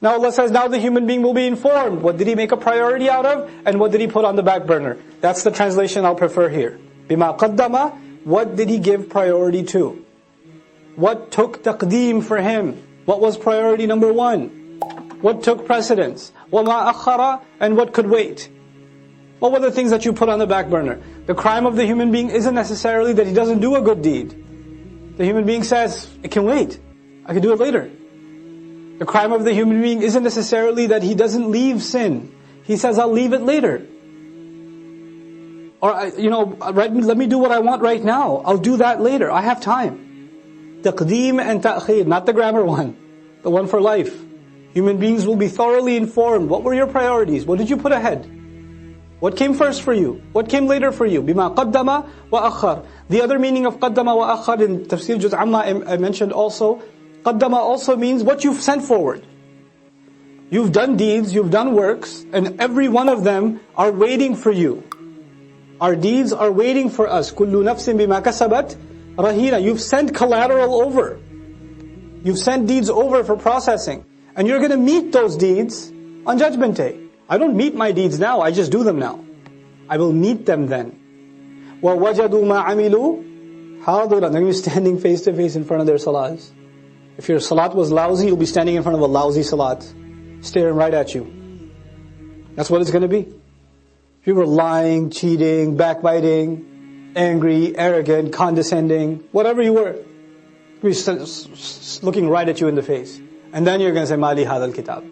Now Allah says, now the human being will be informed. What did he make a priority out of? And what did he put on the back burner? That's the translation I'll prefer here. بِمَا قَدَّمَ, what did he give priority to? What took taqdeem for him? What was priority number one? What took precedence? وَمَا أَخَّرَ, and what could wait? What were the things that you put on the back burner? The crime of the human being isn't necessarily that he doesn't do a good deed. The human being says, it can wait. I can do it later. The crime of the human being isn't necessarily that he doesn't leave sin. He says, I'll leave it later. Or, let me do what I want right now. I'll do that later. I have time. Taqdeem and ta'khir, not the grammar one. The one for life. Human beings will be thoroughly informed. What were your priorities? What did you put ahead? What came first for you? What came later for you? بِمَا قَدَّمَ وَأَخَّرَ. The other meaning of قَدَّمَ وَأَخَّرَ in Tafseer Juz Amma I mentioned also, قَدَّمَ also means what you've sent forward. You've done deeds, you've done works, and every one of them are waiting for you. Our deeds are waiting for us. كُلُّ نَفْسٍ بِمَا كَسَبَتْ رَهِينَ. You've sent collateral over. You've sent deeds over for processing. And you're going to meet those deeds on Judgment Day. I don't meet my deeds now, I just do them now. I will meet them then. وَوَجَدُوا مَا عَمِلُوا حَاضِرًا. They're going to be standing face to face in front of their salats. If your salat was lousy, you'll be standing in front of a lousy salat, staring right at you. That's what it's going to be. If you were lying, cheating, backbiting, angry, arrogant, condescending, whatever you were, you'll be looking right at you in the face. And then you're going to say, مَالِ هَذَا الْكِتَابِ.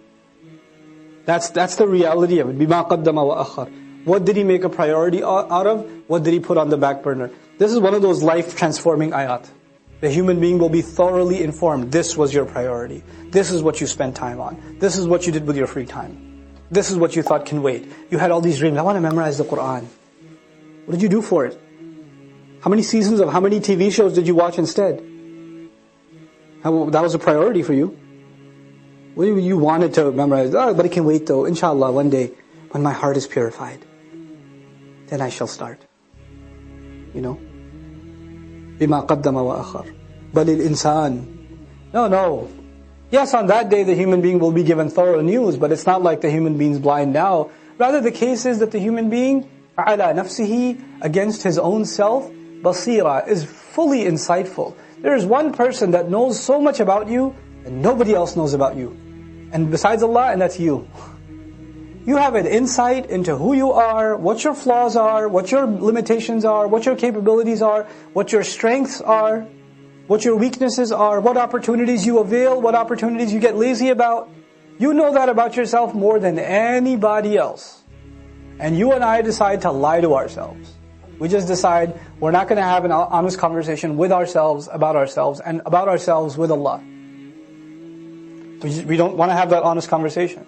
That's the reality of it. بِمَا قَدَّمَ وَأَخَّرَ. What did he make a priority out of? What did he put on the back burner? This is one of those life-transforming ayat. The human being will be thoroughly informed. This was your priority. This is what you spent time on. This is what you did with your free time. This is what you thought can wait. You had all these dreams. I want to memorize the Qur'an. What did you do for it? How many seasons of how many TV shows did you watch instead? That was a priority for you. What you wanted to memorize? Oh, but it can wait though. Inshallah, one day, when my heart is purified, then I shall start. بِمَا قَدَّمَ وَأَخَّرَ بَلِ الْإِنسَانِ. No. Yes, on that day the human being will be given thorough news, but it's not like the human being's blind now. Rather, the case is that the human being, عَلَى نَفْسِهِ, against his own self, بَصِيرًا, is fully insightful. There is one person that knows so much about you, and nobody else knows about you. And besides Allah, and that's you. You have an insight into who you are, what your flaws are, what your limitations are, what your capabilities are, what your strengths are, what your weaknesses are, what opportunities you avail, what opportunities you get lazy about. You know that about yourself more than anybody else. And you and I decide to lie to ourselves. We just decide we're not going to have an honest conversation with ourselves, and about ourselves with Allah. We don't want to have that honest conversation.